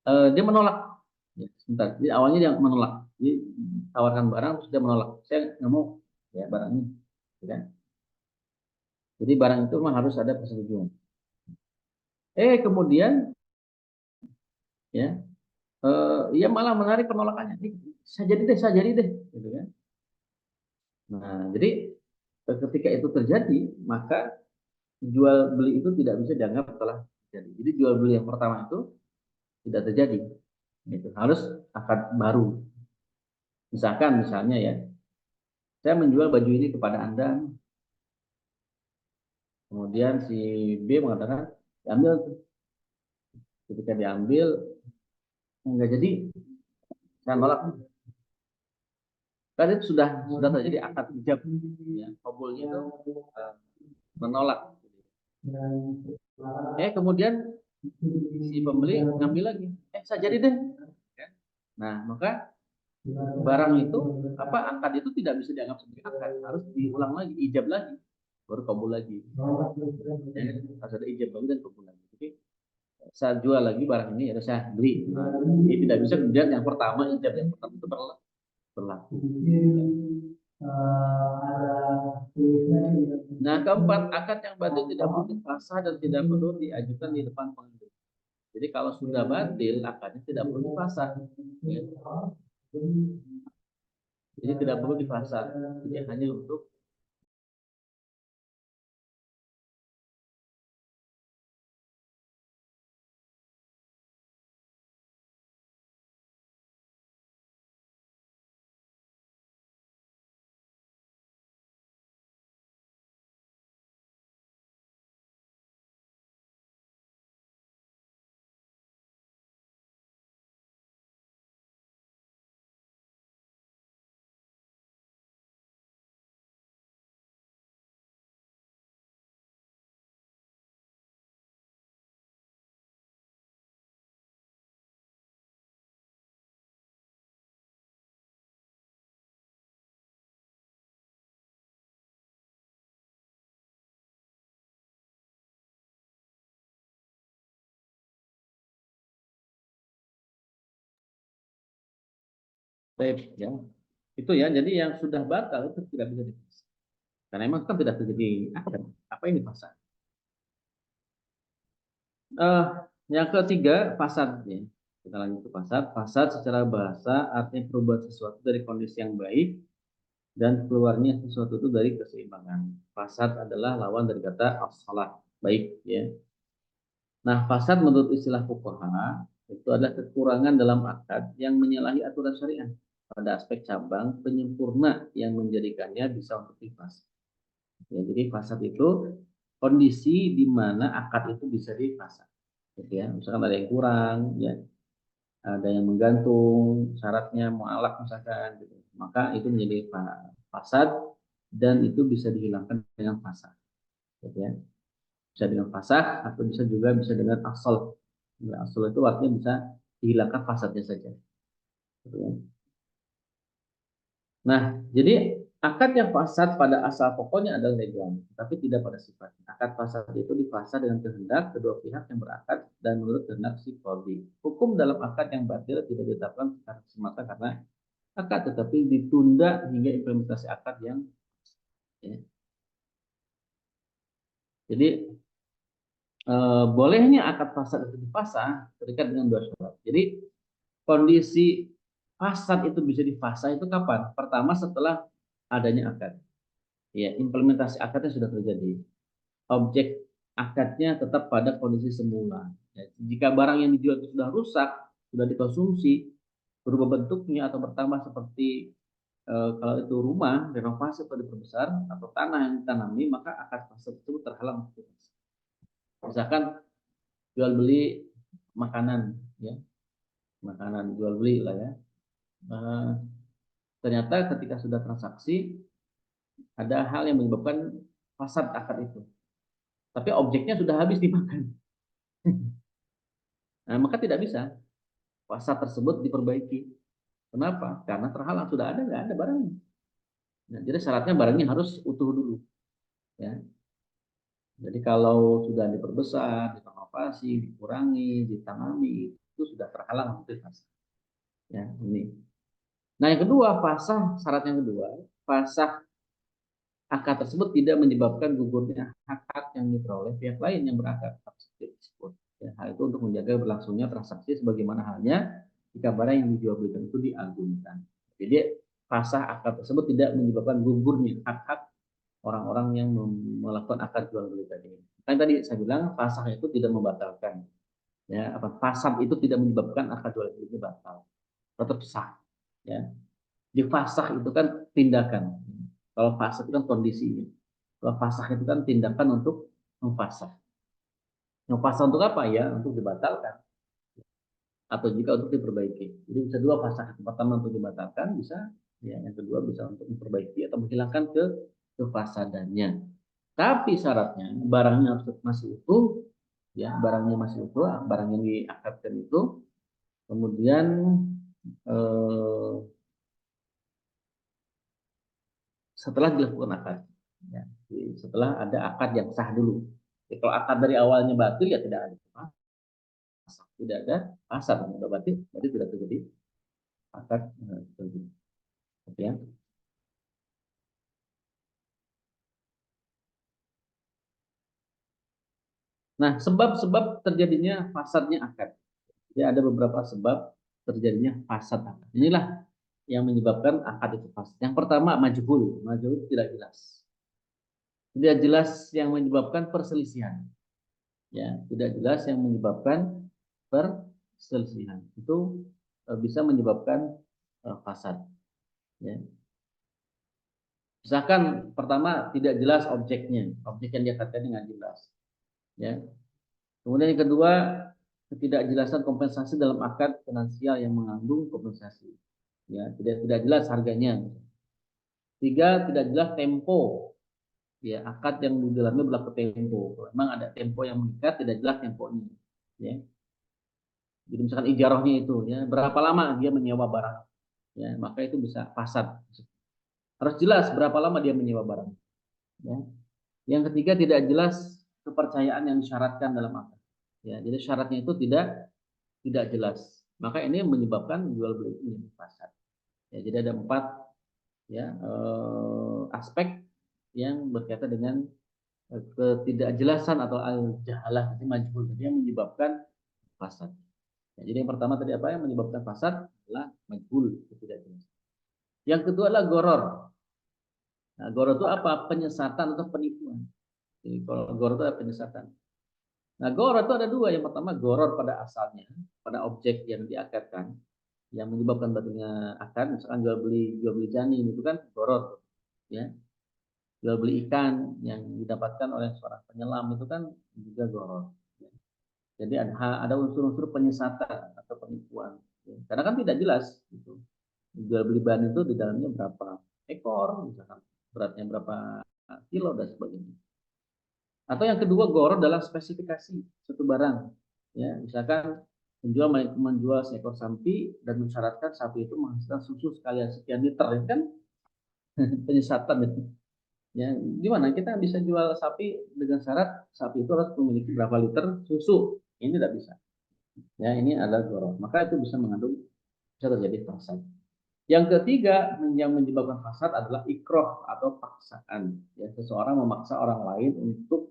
B: dia menolak. Ya, sebentar, jadi awalnya dia menolak. Jadi tawarkan barang terus dia menolak. Saya nggak mau, ya, barang ini, ya. Jadi barang itu memang harus ada persetujuan. Kemudian, ya, ia malah menarik penolakannya. Saya jadi deh, gitu kan. Nah, jadi ketika itu terjadi, maka jual beli itu tidak bisa dianggap telah terjadi. Jadi jual beli yang pertama itu tidak terjadi. Gitu. Harus akad baru. Misalnya ya, saya menjual baju ini kepada Anda, kemudian si B mengatakan diambil. Ketika diambil nggak jadi, saya nolak. Kan itu sudah terjadi akad ijab, ya, kabulnya itu menolak. Kemudian si pembeli ngambil lagi, saya jadi deh. Nah, maka barang itu akad itu tidak bisa dianggap sebagai akad, harus diulang lagi, ijab lagi, baru kabul lagi. Ya, harus ada ijab lagi dan kabul lagi. Jadi saya jual lagi barang ini, ya saya beli. Nah, ini tidak bisa kemudian yang pertama ijab yang pertama itu terlalu berlaku. Nah, keempat, akad yang batil tidak perlu dipasah dan tidak perlu diajukan di depan pengadilan. Jadi kalau sudah batil, akadnya tidak perlu dipasah. Ya. Jadi tidak perlu dipasah. Jadi hanya untuk tape, ya. Itu ya. Jadi yang sudah batal itu tidak bisa dipasah. Karena memang kan tidak terjadi akad. Apa ini pasar? Eh, yang ketiga, fasad, ya. Kita lanjut ke fasad. Fasad secara bahasa artinya perubahan sesuatu dari kondisi yang baik dan keluarnya sesuatu itu dari keseimbangan. Fasad adalah lawan dari kata as-salah, baik, ya. Nah, fasad menurut istilah fuqaha itu adalah kekurangan dalam akad yang menyalahi aturan syariat pada aspek cabang penyempurna yang menjadikannya bisa untuk difasad. Ya, jadi fasad itu kondisi di mana akad itu bisa difasad. Gitu ya. Misalkan ada yang kurang, ya, ada yang menggantung, syaratnya mualaf misalkan, gitu. Maka itu menjadi fasad dan itu bisa dihilangkan dengan fasad. Gitu ya. Bisa dengan fasad atau bisa dengan asal. Ya, asal itu artinya bisa dihilangkan fasadnya saja. Gitu ya. Nah, jadi akad yang fasad pada asal pokoknya adalah legal, tapi tidak pada sifatnya. Akad fasad itu difasad dengan kehendak kedua pihak yang berakad dan menurut kehendak si qalbi. Hukum dalam akad yang batil tidak ditetapkan semata karena akad, tetapi ditunda hingga implementasi akad yang, ya. Jadi bolehnya akad fasad itu difasah terikat dengan dua syarat. Jadi kondisi fasad itu bisa difasah itu kapan? Pertama setelah adanya akad. Ya, implementasi akadnya sudah terjadi. Objek akadnya tetap pada kondisi semula. Ya, jika barang yang dijual itu sudah rusak, sudah dikonsumsi, berubah bentuknya atau bertambah seperti kalau itu rumah, renovasi atau diperbesar, atau tanah yang ditanami, maka akad fasad tersebut terhalang. Misalkan jual beli makanan, ya, makanan jual beli lah, ya. Eh, Ternyata ketika sudah transaksi ada hal yang menyebabkan fasad akad itu. Tapi objeknya sudah habis dimakan. Nah, maka tidak bisa fasad tersebut diperbaiki. Kenapa? Karena terhalang, sudah ada, nggak ada barangnya. Nah, jadi syaratnya barangnya harus utuh dulu. Ya. Jadi kalau sudah diperbesar, direnovasi, dikurangi, ditanami, itu sudah terhalang aktivitas. Ya, ini. Nah, yang kedua, fasah, syarat yang kedua, fasah akad tersebut tidak menyebabkan gugurnya hak-hak yang diperoleh pihak lain yang berakad tersebut. Ya, hal itu untuk menjaga berlangsungnya transaksi sebagaimana halnya jika barang yang dijual belikan itu diagungkan. Jadi fasah akad tersebut tidak menyebabkan gugurnya hak-hak orang-orang yang melakukan akad jual beli tadi. Kan tadi saya bilang fasah itu tidak membatalkan. Ya, apa fasad itu tidak menyebabkan akad jual beli itu batal. Tetap sah. Ya. Di fasah itu kan tindakan. Kalau fasad itu kan kondisinya. Kalau fasah itu kan tindakan untuk memfasah. Memfasah untuk apa ya? Untuk dibatalkan atau jika untuk diperbaiki. Jadi bisa dua fasah. Pertama untuk dibatalkan bisa, ya, yang kedua bisa untuk memperbaiki atau menghilangkan kefasadannya. Tapi syaratnya barangnya harus masih utuh, ya, barangnya masih utuh, barang yang diakadkan itu. Kemudian eh, setelah dilakukan akad, ya, setelah ada akad yang sah dulu. Jadi kalau akad dari awalnya batil ya tidak ada fasad, tidak ada fasad, berarti tidak terjadi akad. Ya. Nah, sebab-sebab terjadinya fasadnya akad. Ya, ada beberapa sebab terjadinya fasad akad. Inilah yang menyebabkan akad itu fasad. Yang pertama, majhul. Majhul tidak jelas. Tidak jelas yang menyebabkan perselisihan. Ya, tidak jelas yang menyebabkan perselisihan. Itu bisa menyebabkan fasad. Ya. Misalkan pertama tidak jelas objeknya, objek yang dia katakan dengan jelas. Ya. Kemudian yang kedua, ketidakjelasan kompensasi dalam akad finansial yang mengandung kompensasi. Ya, tidak jelas harganya. Tiga, tidak jelas tempo. Ya, akad yang di dalamnya berlaku tempo. Memang ada tempo yang mengikat, tidak jelas temponya. Ya. Jadi misalkan ijarahnya itu, ya, berapa lama dia menyewa barang, ya, maka itu bisa fasad. Harus jelas berapa lama dia menyewa barang. Ya. Yang ketiga, tidak jelas kepercayaan yang disyaratkan dalam akad. Ya, jadi syaratnya itu tidak jelas. Maka ini menyebabkan jual beli ini fasad. Ya, jadi ada 4 ya aspek yang berkaitan dengan ketidakjelasan atau al-jahalah, jadi majhul, jadi yang menyebabkan fasad. Ya, jadi yang pertama tadi apa yang menyebabkan fasad adalah majhul, ketidakjelasan. Yang kedua adalah goror. Nah, goror itu apa? Penyesatan atau penipuan. Jadi kalau goror itu adalah penyesatan. Nah, goror itu ada 2. Yang pertama goror pada asalnya, pada objek yang diakadkan, yang menyebabkan batalnya akad, misalkan jual beli janin itu kan goror, ya. Jual beli ikan yang didapatkan oleh seorang penyelam itu kan juga goror. Ya. Jadi ada unsur-unsur penyesatan atau penipuan. Ya. Karena kan tidak jelas gitu. Jual beli bahan itu di dalamnya berapa ekor, misalkan beratnya berapa kilo dan sebagainya. Atau yang kedua goror dalam spesifikasi suatu barang. Ya, misalkan menjual seekor sapi dan mensyaratkan sapi itu menghasilkan susu sekalian sekian liter, itu kan penyesatan itu. Ya, gimana kita bisa jual sapi dengan syarat sapi itu harus memiliki berapa liter susu? Ini tidak bisa. Ya, ini adalah goror. Maka itu bisa mengandung, bisa terjadi fasad. Yang ketiga yang menyebabkan fasad adalah ikroh atau paksaan. Ya, seseorang memaksa orang lain untuk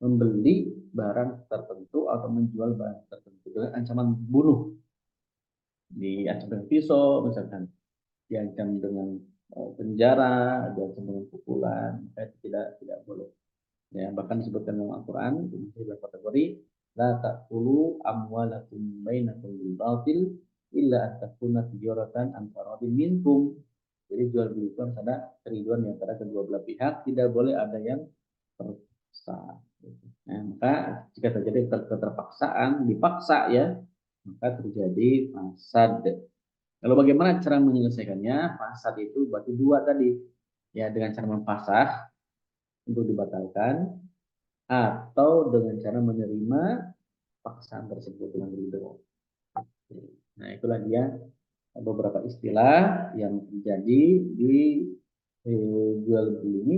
B: membeli barang tertentu atau menjual barang tertentu dengan ancaman bunuh, diancam dengan pisau misalkan, diancam dengan penjara, diancam dengan pukulan, itu tidak boleh. Ya, bahkan disebutkan dalam Al-Quran di beberapa kategori, la ta'kulu amwalakum bainakum bil batil illa an takuna tijaratan an taradin minkum. Jadi jual beli itu harus ada keriduan di antara kedua belah pihak, tidak boleh ada yang terpaksa. Nah, maka jika terjadi keterpaksaan, dipaksa ya, maka terjadi fasad. Lalu bagaimana cara menyelesaikannya? Fasad itu berarti 2 tadi. Ya, dengan cara mempasah untuk dibatalkan atau dengan cara menerima paksaan tersebut dengan ridho. Nah, itulah dia beberapa istilah yang terjadi di jual beli ini,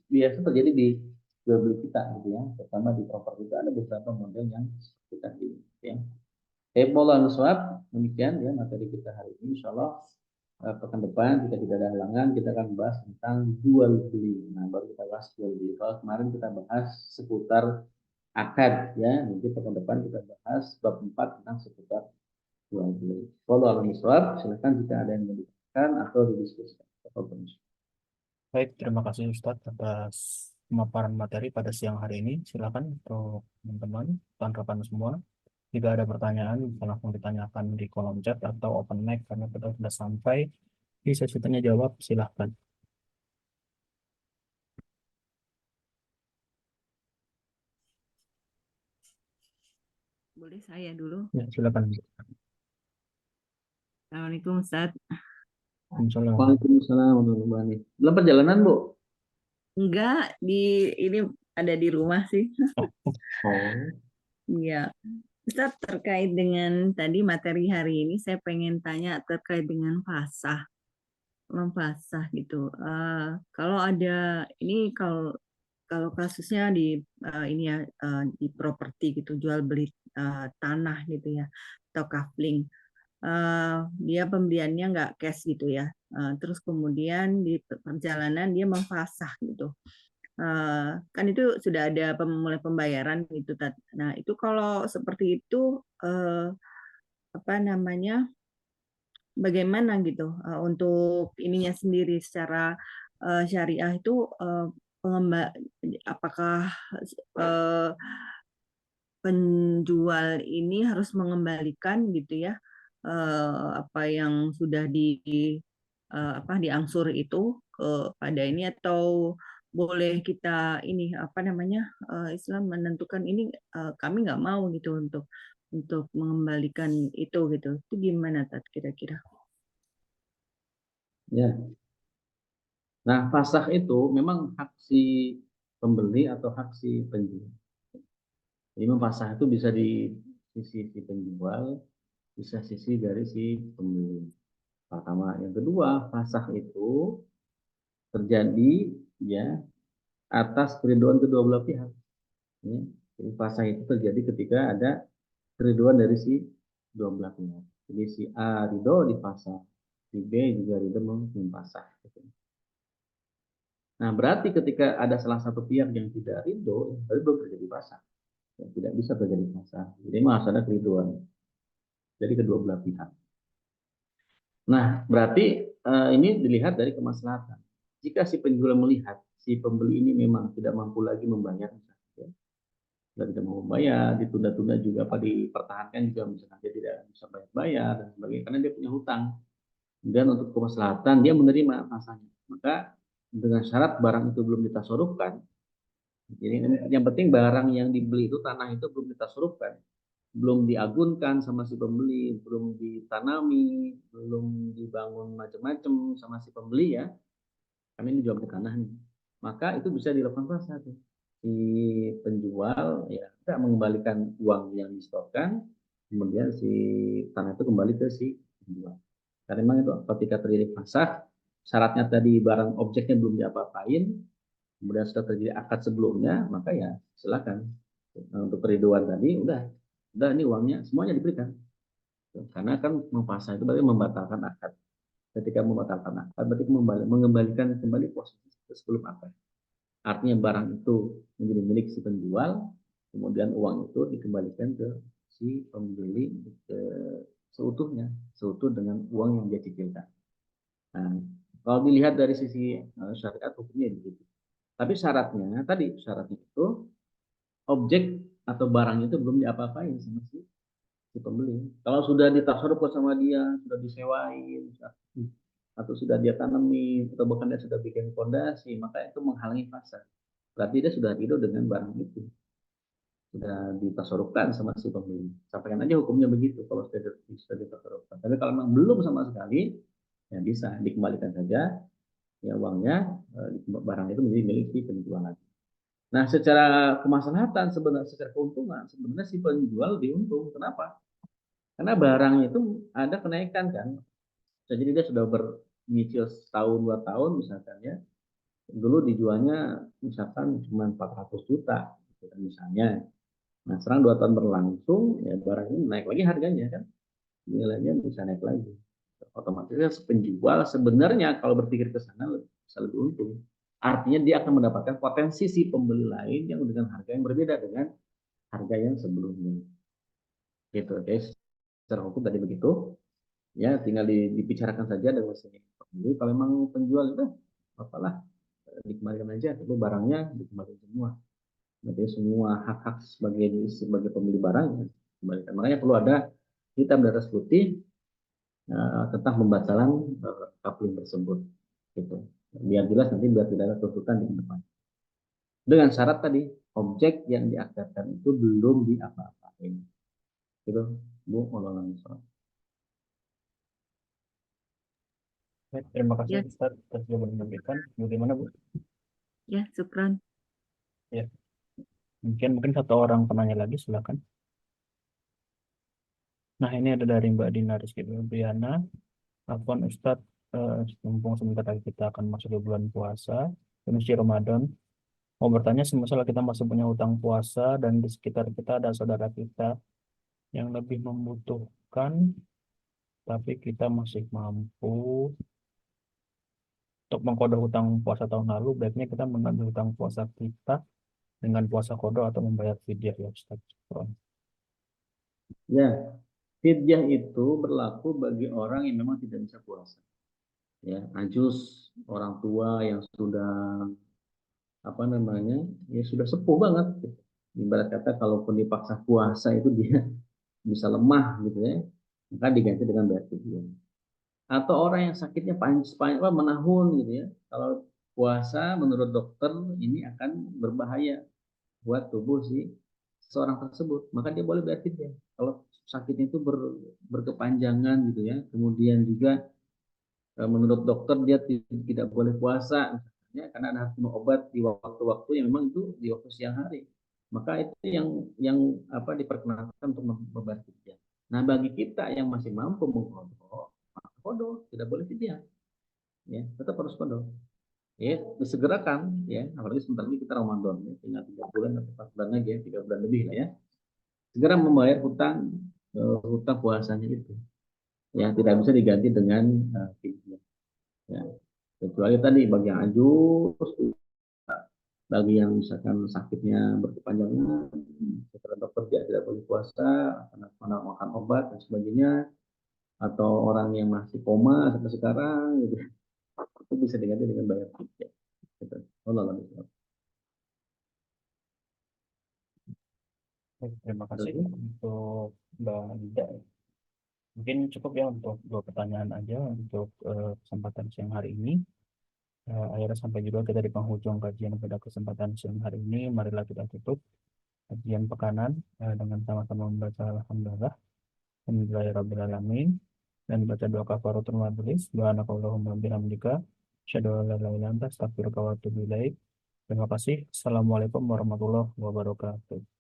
B: biasa terjadi di jual beli kita gitu ya, terutama di properti itu ada beberapa model yang kita ini ya. Wallahu a'lam, demikian ya materi kita hari ini. Insyaallah pekan depan jika tidak ada halangan kita akan bahas tentang jual beli. Nah, baru kita bahas jual beli. Kalau kemarin kita bahas seputar akad ya, nanti pekan depan kita bahas bab 4 tentang seputar jual beli. Wallahu a'lam, silakan jika ada yang mau ditanyakan atau didiskusikan.
A: Baik, terima kasih Ustadz atas pemaparan materi pada siang hari ini. Silakan untuk teman-teman, rekan-rekan semua. Jika ada pertanyaan, bisa langsung ditanyakan di kolom chat atau open mic karena kita sudah sampai di sesi tanya jawab. Silahkan.
C: Boleh saya dulu.
A: Ya, silakan.
C: Assalamualaikum Ustaz.
A: Insyaallah.
B: Waalaikumsalam warahmatullahi wabarakatuh. Dalam perjalanan, Bu?
C: Enggak, ini ada di rumah sih.
B: Oh.
C: Iya. Ustaz, terkait dengan tadi materi hari ini, saya pengen tanya terkait dengan pasah, mempasah gitu. Kalau ada ini kalau kasusnya di ini ya di properti gitu, jual beli tanah gitu ya, atau kafling. dia pembeliannya nggak cash gitu ya. Terus kemudian di perjalanan dia memfasah gitu. Kan itu sudah ada mulai pembayaran gitu. Nah, itu kalau seperti itu apa namanya? Bagaimana gitu untuk ininya sendiri secara syariah itu apakah eh, penjual ini harus mengembalikan gitu ya apa yang sudah diangsur itu kepada ini, atau boleh kita ini apa namanya Islam menentukan ini kami nggak mau gitu untuk mengembalikan itu gitu. Itu gimana Tat kira-kira?
B: Ya. Nah, fasakh itu memang hak si pembeli atau hak si penjual. Jadi memfasakh itu bisa di sisi si penjual, bisa sisi dari si pembeli. Pertama, yang kedua, fasakh itu terjadi ya atas keriduan kedua belah pihak. Ya. Jadi fasakh itu terjadi ketika ada keriduan dari si dua belah pihak. Jadi si A ridho difasakh, si B juga ridho memfasakh. Nah, berarti ketika ada salah satu pihak yang tidak ridho, berarti belum terjadi fasakh. Ya, tidak bisa terjadi fasakh. Jadi harus ada keriduan dari kedua belah pihak. Nah, berarti ini dilihat dari kemaslahatan. Jika si penjual melihat si pembeli ini memang tidak mampu lagi membayar, ya, tidak mau membayar, ditunda-tunda juga apa dipertahankan juga misalnya dia tidak bisa bayar dan sebagainya karena dia punya hutang. Dan untuk kemaslahatan dia menerima fasaknya. Maka dengan syarat barang itu belum ditasarufkan. Jadi yang penting barang yang dibeli itu tanah itu belum ditasarufkan, belum diagunkan sama si pembeli, belum ditanami, belum dibangun macam-macam sama si pembeli ya. Kami ini jual ke tanah nih. Maka itu bisa dilakukan pasar. Si penjual ya tidak mengembalikan uang yang disetorkan, kemudian si tanah itu kembali ke si penjual. Karena memang itu ketika terjadi fasakh, syaratnya tadi barang objeknya belum diapa-apain, kemudian sudah terjadi akad sebelumnya, maka ya silakan. Untuk keriduan tadi udah ini uangnya semuanya diberikan. Karena kan memfasakh itu berarti membatalkan akad. Ketika membatalkan akad berarti mengembalikan kembali posisi sebelum akad. Artinya barang itu menjadi milik si penjual, kemudian uang itu dikembalikan ke si pembeli ke seutuhnya, seutuh dengan uang yang dia cicilkan. Nah, kalau dilihat dari sisi syariat hukumnya begitu. Tapi syaratnya itu objek atau barang itu belum diapa-apain sama si pembeli. Kalau sudah ditasarruf sama dia, sudah disewain, atau sudah dia tanami, atau bahkan dia sudah bikin fondasi, maka itu menghalangi pasar. Berarti dia sudah hidup dengan barang itu, sudah ditasarrufkan sama si pembeli. Sampaikan aja hukumnya begitu kalau sudah ditasarrufkan. Tapi kalau memang belum sama sekali, ya bisa dikembalikan saja ya uangnya, barang itu menjadi milik si penjual lagi. Nah, secara kemaslahatan sebenarnya, secara keuntungan sebenarnya si penjual diuntung. Kenapa? Karena barang itu ada kenaikan kan. Jadi dia sudah bernyicil setahun 2 tahun misalkan ya. Dulu dijualnya misalkan cuma 400 juta gitu kan misalnya. Nah, sekarang 2 tahun berlangsung ya barang ini naik lagi harganya kan. Nilainya bisa naik lagi. Otomatis penjual sebenarnya kalau berpikir ke sana bisa lebih untung. Artinya dia akan mendapatkan potensi si pembeli lain yang dengan harga yang berbeda dengan harga yang sebelumnya. Gitu guys. Secara hukum tadi begitu. Ya, tinggal dibicarakan saja dengan si pembeli. Kalau memang penjual itu apalah dikembalikan aja, itu barangnya dikembalikan semua. Jadi semua hak-hak sebagai pembeli barang dikembalikan. Makanya perlu ada hitam di atas putih tentang pembatalan coupling tersebut. Gitu. Biar jelas nanti biar tidak ada tuntutan di depan. Dengan syarat tadi objek yang diakadkan itu belum diapa-apain. Gitu, Bu.
A: Terima kasih
C: Ya,
A: Ustaz atas jawaban yang diberikan. Bagaimana Bu?
C: ya, syukran.
A: Ya, mungkin satu orang penanya lagi, silakan. Nah, ini ada dari Mbak Dina Rizky Febriana. Afwan Ustadz, mumpung sebentar lagi kita akan masuk ke bulan puasa, menuju Ramadan. Mau bertanya, semisal kita masih punya hutang puasa dan di sekitar kita ada saudara kita yang lebih membutuhkan, tapi kita masih mampu untuk mengkodo hutang puasa tahun lalu, baiknya kita mengambil hutang puasa kita dengan puasa kodo atau membayar fidyah ya Ustaz.
B: Ya, fidyah itu berlaku bagi orang yang memang tidak bisa puasa. Ya, ajus, orang tua yang sudah apa namanya, ya sudah sepuh banget. Ibarat kata kalaupun dipaksa puasa itu dia bisa lemah gitu ya, maka diganti dengan bayar fidyah. Atau orang yang sakitnya menahun gitu ya, kalau puasa menurut dokter ini akan berbahaya buat tubuh si seorang tersebut, maka dia boleh bayar fidyah. Kalau sakitnya itu berkepanjangan gitu ya, kemudian juga menurut dokter dia tidak boleh puasa misalnya, karena ada harus minum obat di waktu-waktu yang memang itu di waktu siang hari, maka itu yang apa diperkenankan untuk membayar fidyah. Nah, bagi kita yang masih mampu mengkodok, maka kodok, tidak boleh fidyah, ya tetap harus kodok. Ya, disegerakan ya, apalagi sebentar lagi kita Ramadan ya, tinggal 3 bulan atau 4 bulan lagi ya, 3 bulan lebih lah ya. Segera membayar hutang puasanya itu. Ya, tidak bisa diganti dengan fidyah. Ya. Kecuali tadi bagi yang ajus, bagi yang misalkan sakitnya berkepanjangan, setelah dokter dia tidak boleh puasa, karena makan obat dan sebagainya, atau orang yang masih koma sampai sekarang, gitu, itu bisa diganti dengan bayar fidyah. Gitu. Allah.
A: Terima kasih untuk Mbak Lida. Mungkin cukup ya untuk 2 pertanyaan aja untuk kesempatan siang hari ini. Akhirnya sampai juga kita di penghujung kajian pada kesempatan siang hari ini. Marilah kita tutup kajian pekanan dengan sama-sama membaca Alhamdulillah, Alhamdulillahirrabbilalamin, dan baca doa kafaratul majlis. Subhanakallahumma bihamdika, asyhadu an la ilaha illa anta, astaghfiruka wa atubu ilaik. Terima kasih. Assalamualaikum warahmatullahi wabarakatuh.